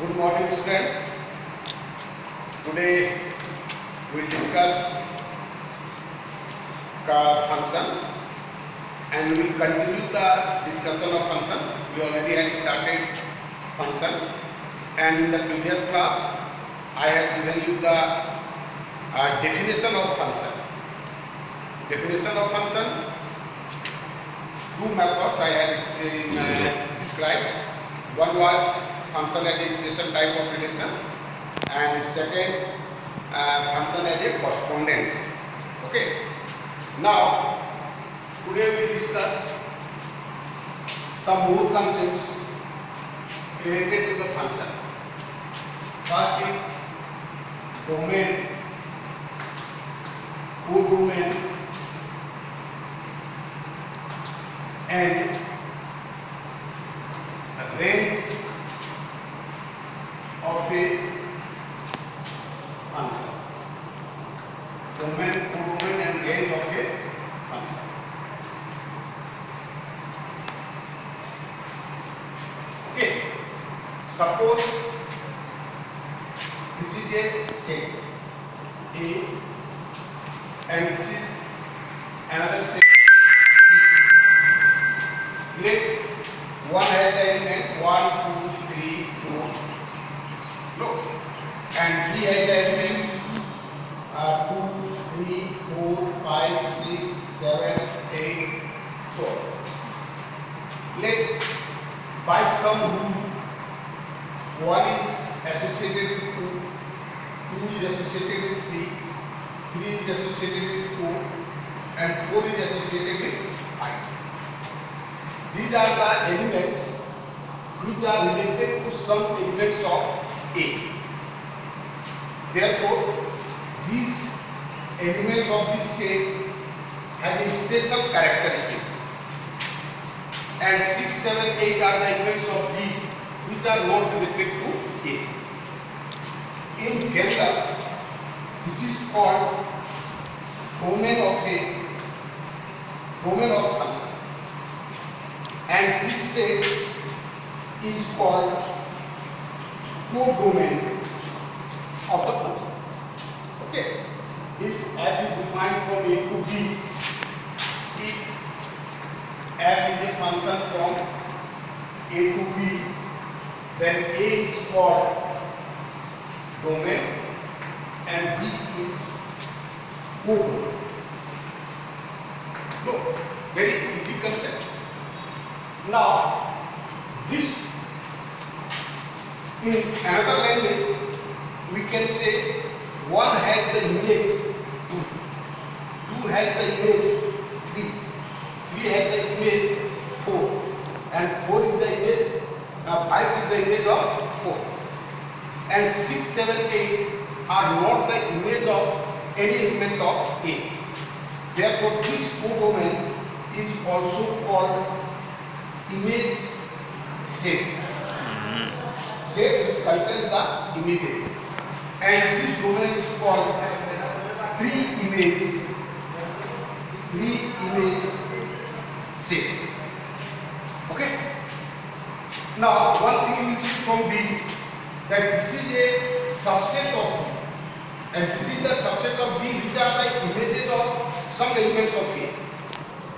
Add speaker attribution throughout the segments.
Speaker 1: Good morning, students. Today we will discuss function and we will continue the discussion of function. We already had started function, and in the previous class I had given you the definition of function. Definition of function, two methods I had described. One was function as a special type of relation, and second function as a correspondence. Okay. Now today we discuss some more concepts related to the function. First is domain, codomain, and range of a function. Domain, codomain, and range of a function. Okay. Suppose this is a set A, and this is another set. Let one has the element 1, 2, 3, 4. Look, and B has the elements 2, 3, 4, 5, 6, 7, 8. So let by some rule 1 is associated with 2, 2 is associated with 3, 3 is associated with 4, and 4 is associated with 5. These are the elements which are related to some elements of A. Therefore, these elements of this set have a special characteristics, and 6, 7, 8 are the elements of B which are not related to A. In general, this is called domain of function, and this set is called codomain of the function. Okay, if f is defined from A to B, if f is a function from A to B, then A is called domain and B is codomain. Look, very easy concept. Now, this in another language we can say 1 has the image 2, 2 has the image 3, 3 has the image 4, and 4 is the image 5 is the image of 4, and 6, 7, 8 are not the image of any element of A. Therefore, this codomain is also called image set. Set which contains the images, and this domain is called pre-image set. Okay. Now, one thing you will see from B, that this is a subset of B, and this is the subset of B which are the images of some elements of A.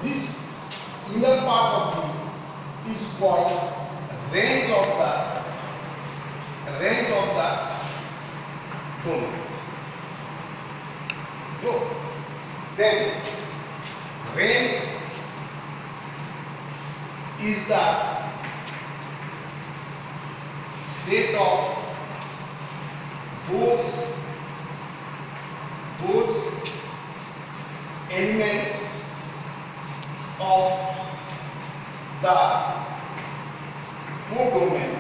Speaker 1: This inner part of B is called range of the domain. So, then range is the set of those elements of the codomain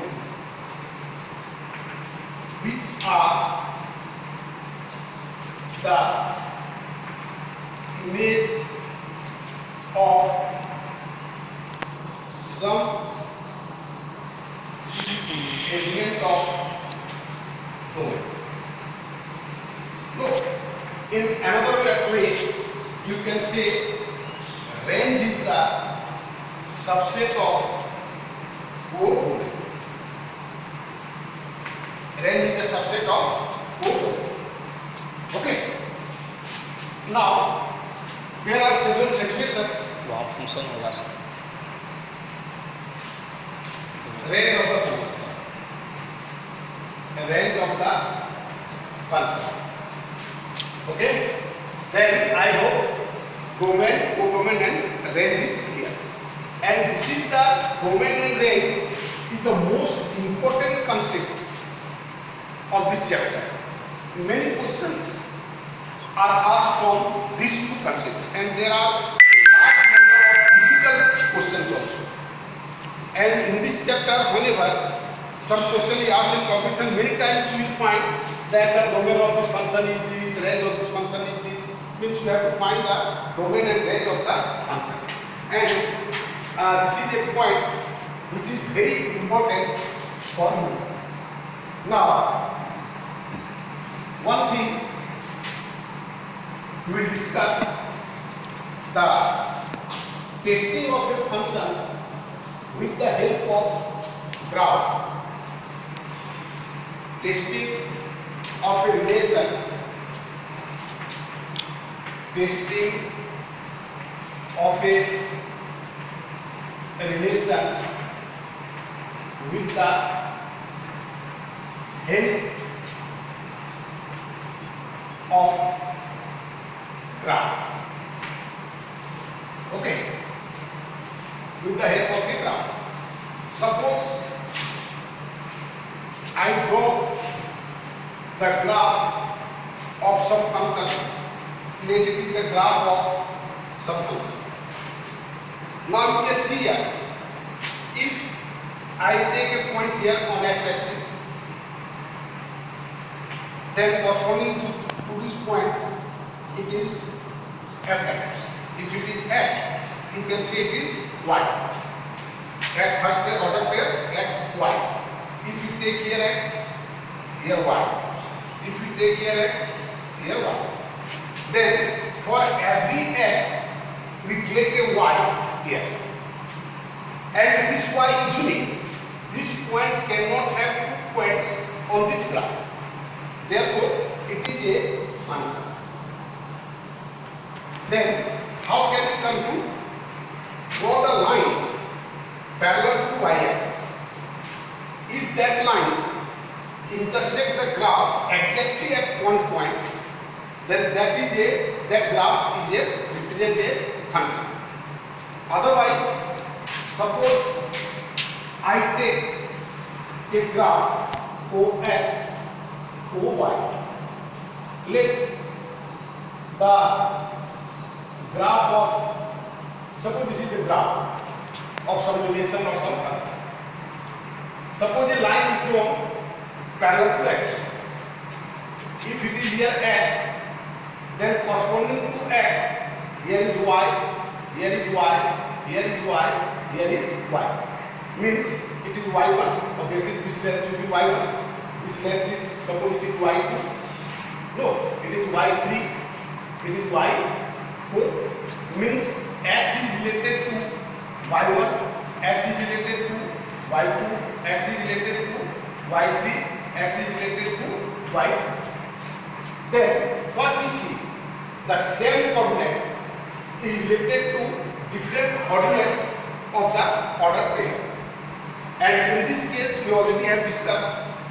Speaker 1: which are the image of some element of domain. Look, in another way, you can say range is the subset of codomain. range is a subset of codomain. Okay. Now there are several situations.
Speaker 2: वहाँ function होगा sir
Speaker 1: Range of the function. Range of the function. Okay. Then I hope domain, codomain and range is clear. And this is the domain and range is the most important concept of this chapter. Many questions are asked from these two concepts, and there are a large number of difficult questions also. And in this chapter, whenever some question is asked in competition, many times you will find that the domain of this function is this, range of this function is this. Means you have to find the domain and range of the function. And this is a point which is very important for you. Now, one thing we will discuss the testing of a function with the help of graph. Testing of a relation. Testing of a relation with the help of graph. Okay, with the help of a graph. Suppose I draw the graph of some function. Let it be the graph of some function. Now you can see here, if I take a point here on x-axis, then corresponding to this point, it is fx. If it is x, you can say it is y. At first pair, order pair, x, y. If you take here x, here y. If you take here x, here y. Then for every x, we get a y here. And this y is unique. This point cannot have two points on this graph. Therefore, it is a function. Then, how can we conclude? Draw the line parallel to y-axis. If that line intersects the graph exactly at one point, then that graph is represent a function. Otherwise, suppose I take a graph OX, OY. Let the graph of, suppose this is the graph of some relation or some function. Suppose a line is drawn parallel to x-axis. If it is here x, then corresponding to x, here is y, here is y, here is y, here is y. Means it is y1, obviously this length will be y1, this length is, suppose it is y2, no, it is y3, it is y4, means x is related to y1, x is related to y2, x is related to y3, x is related to y4. Then what we see, the same coordinate is related to different coordinates of the order pair. And in this case, we already have discussed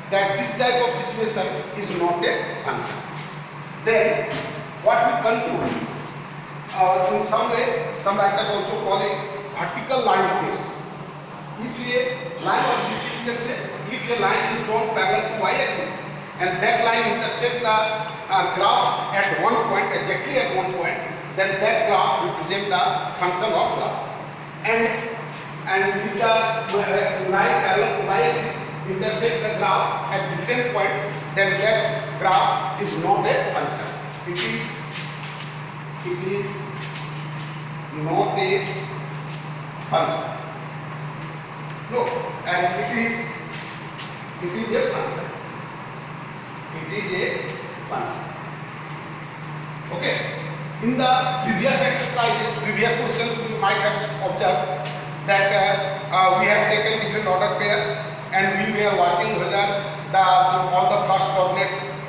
Speaker 1: that this type of situation is not a function. Then what we conclude, in some way, some writers also call it vertical line test. If a line, or you can say, if a line is drawn parallel to y-axis and that line intersects the graph at one point, exactly at one point, then that graph represents the function of graph. And with the line parallel to y-axis intersect the graph at different points, then that graph is not a function. It is not a function. No, and it is a function. It is a function. Okay. In the previous exercises, previous questions, we might have observed that we have taken different order pairs and we were watching whether all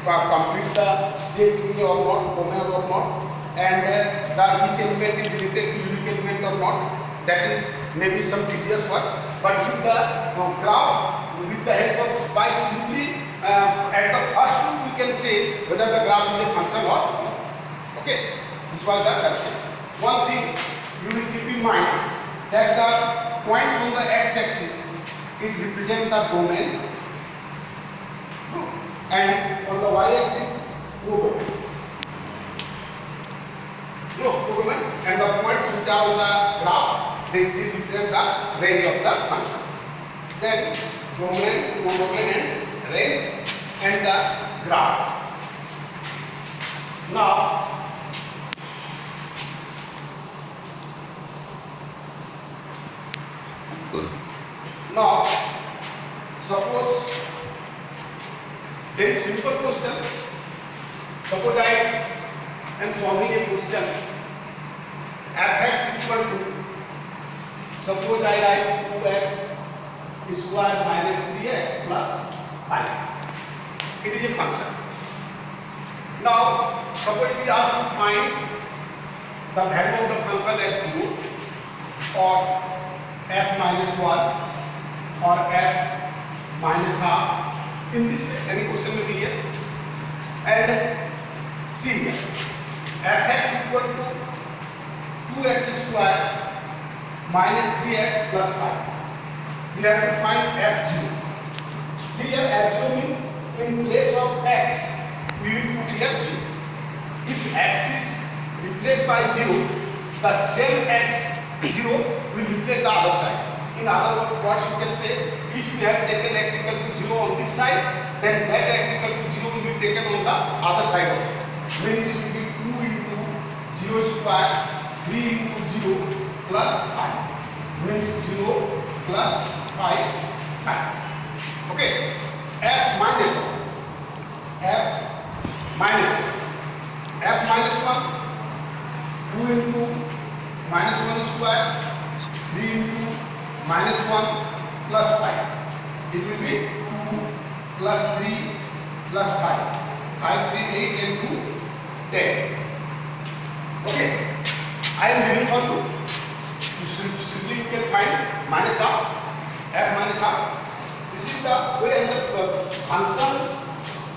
Speaker 1: complete the same tree or not, domain or not, and the each element is related to unique element or not. That is maybe some tedious work, but with the graph, with the help of by simply at the first look we can say whether the graph is a function or not. Okay, this was the concept. One thing you will keep in mind that the points on the x-axis it represent the domain, and on the y-axis codomain. Codomain, and the points which are on the graph they represent the range of the function. Then domain, codomain, and range, and the graph. Now, suppose very simple question. Suppose I am solving a question. Fx equal to, suppose I write 2x square minus 3x plus 5. It is a function. Now, suppose we ask to find the value of the function at 0 or f minus 1 or f minus half. In this way, any question may be here. And see here, fx equal to 2x square minus 3x plus 5. We have to find f0. See here, f0 means in place of x, we will put here 0. If x is replaced by 0, the same x 0 will replace the other side. In other words, you can say, if we have taken x equal to 0 on this side, then that x equal to 0 will be taken on the other side of it. Means it will be 2 into 0 square, 3 into 0 plus 5. Means 0 plus 5, 5. Okay. F minus 1. F minus 1. F minus 1. 2 into minus 1 square, 3 into minus 1 plus 5. It will be 2 plus 3 plus 5. 5, 3, 8 and 2, 10. Okay. I am giving for you. Simply you can find minus half, f minus half. This is the way, and the function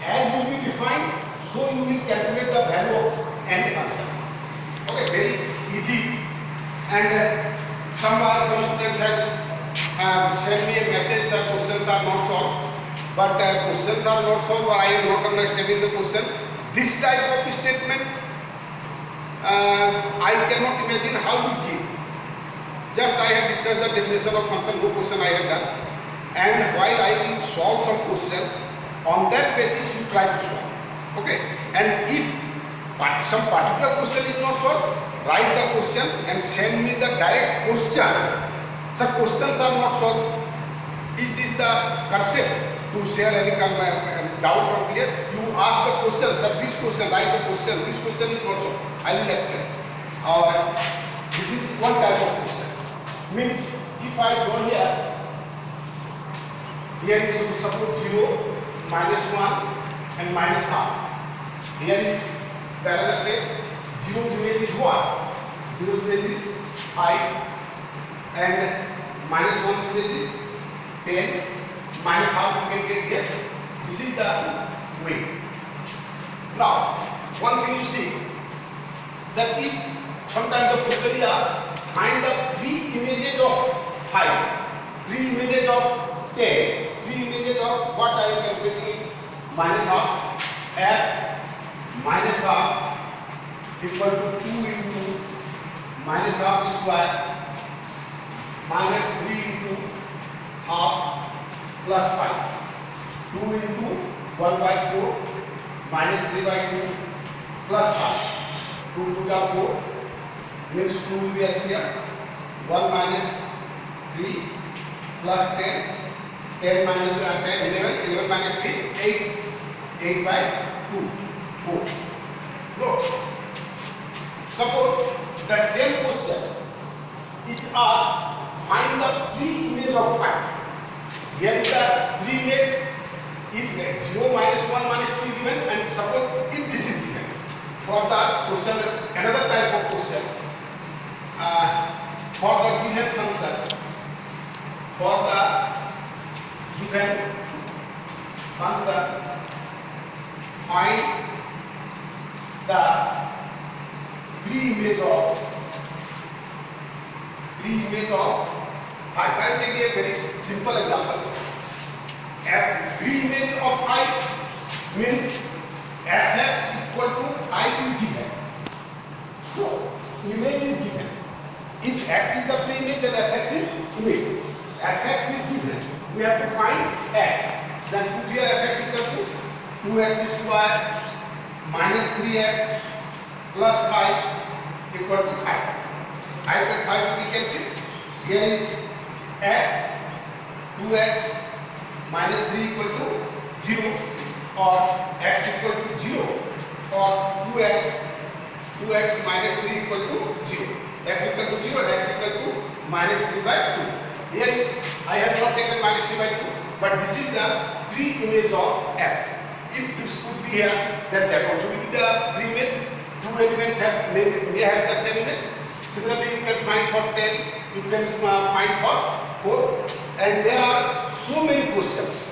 Speaker 1: as will be defined, so you will calculate the value of any function. Okay, very easy. And some students have sent me a message that questions are not solved. But questions are not solved, or I am not understanding the question. This type of statement, I cannot imagine how to give. Just I have discussed the definition of function, no question I have done. And while I will solve some questions, on that basis you try to solve. Okay. And if some particular question is not solved, write the question and send me the direct question. Sir, questions are not solved. It is the concept to share any doubt or clear. You ask the question, sir, this question, write the question, this question is not solved. I will explain. This is one type of question. Means if I go here is suppose 0, minus 1 and minus half. Here is the other say 0 image is what? 0 image is 5 and minus 1 image is 10, minus half you can get here. This is the way. Now, one thing you see, that if sometimes the question is asked, find the 3 images of 5, 3 images of 10, 3 images of what I am calculating, minus half, f minus half equal to 2 into minus half square minus 3 into half plus 5. 2 into 1 by 4 minus 3 by 2 plus 5. 2 to the 4 means 2 will be LCM. 1 minus 3 plus 10. 10 minus 10, 11, 11 minus 3, 8. 8 by 2, 4. Look. Suppose the same question is asked, find the pre-image of 5. Here is the pre-image. If 0 minus 1 minus 2 is given and for the question, another type of question, for the given function, for the given function, find the pre-image of 5. I will take a very simple example. Pre-image of 5 means fx equal to 5 is given. So image is given. If x is the pre-image, then fx is image. Fx is given. We have to find x. Then put here fx equal to 2x square minus 3x plus 5 equal to 5. I put 5 to be cancelled. Here is x, 2x minus 3 equal to 0, or x equal to 0, or 2x minus 3 equal to 0. X equal to 0 and x equal to minus 3 by 2. Here is, I have not taken minus 3 by 2, but this is the pre-image of f. If this could be here, then that also will be the pre-image. Two elements may have the same image. Similarly, you can find for 10, you can find for 4, and there are so many questions.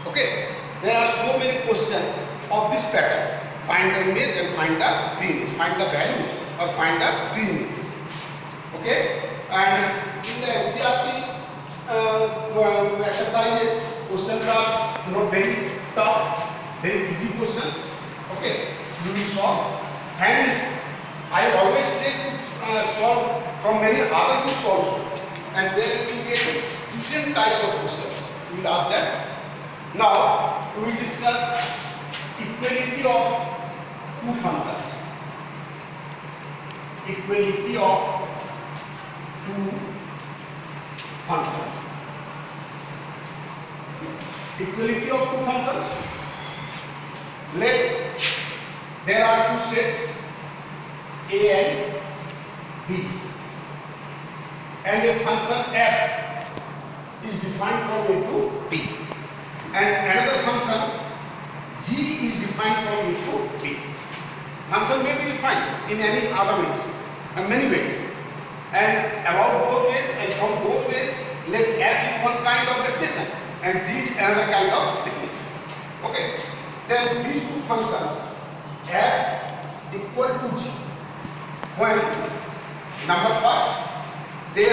Speaker 1: Okay, there are so many questions of this pattern. Find the image and find the pre-image. Find the value or find the pre-image. Okay, and in the NCERT exercises, questions are not very tough, very easy questions. Okay, you will solve, and I always say to solve from many other books also, and there you will get different types of questions. We will ask that. Now we will discuss equality of two functions. Equality of two functions. Equality of two functions. Let there are two sets A and B, and a function f is defined from A to B, and another function g is defined from A to B. Function may be defined in any other ways, many ways, and about both ways, and from both ways, let f is one kind of definition and g is another kind of definition. Okay, then these two functions f equal to g, when number 5, they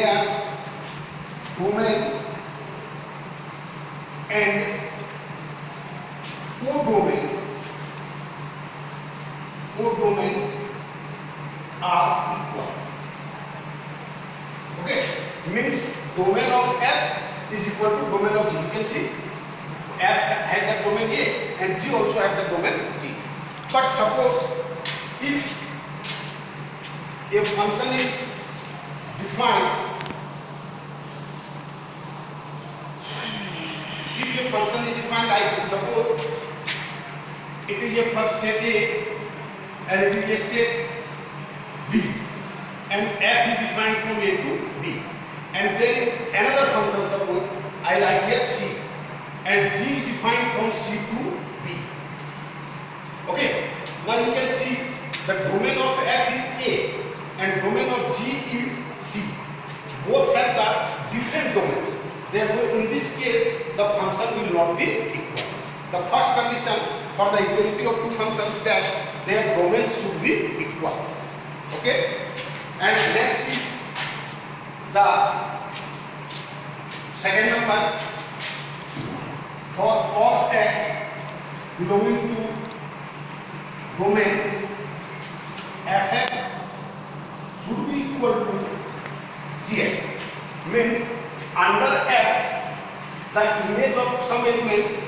Speaker 1: are domain and codomain are equal. Okay, means domain of f is equal to domain of g. You can see f has the domain A and g also has the domain g. But suppose if a function is defined, like suppose it is a first set A and it is a set B, and f is defined from A to B, and there is another function, suppose I like here C, and G is defined from C to B. Okay, now you can see the domain of f is A and domain of G is C. Both have the different domains. Therefore, in this case, the function will not be equal. The first condition for the equality of two functions is that their domains should be equal. Okay, and next is the second number. For all x belonging to domain fx should be equal to gx, means under f the image of some element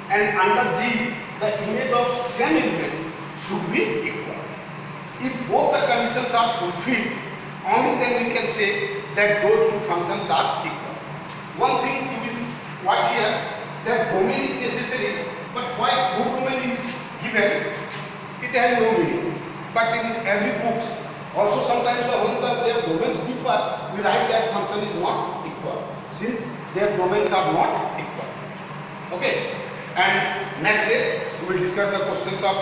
Speaker 1: and under g the image of same element should be equal. If both the conditions are fulfilled, only then we can say that those two functions are equal. One thing you will watch here, that domain is necessary, but why codomain is given, it has no meaning. But in every book, also sometimes when their domains differ, we write that function is not equal, since their domains are not equal. Okay, and next day we will discuss the questions of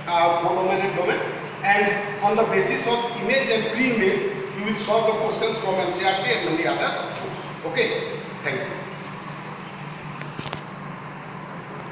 Speaker 1: codomain and domain, and on the basis of image and pre-image you will solve the questions from NCERT and many other books. Okay, thank you.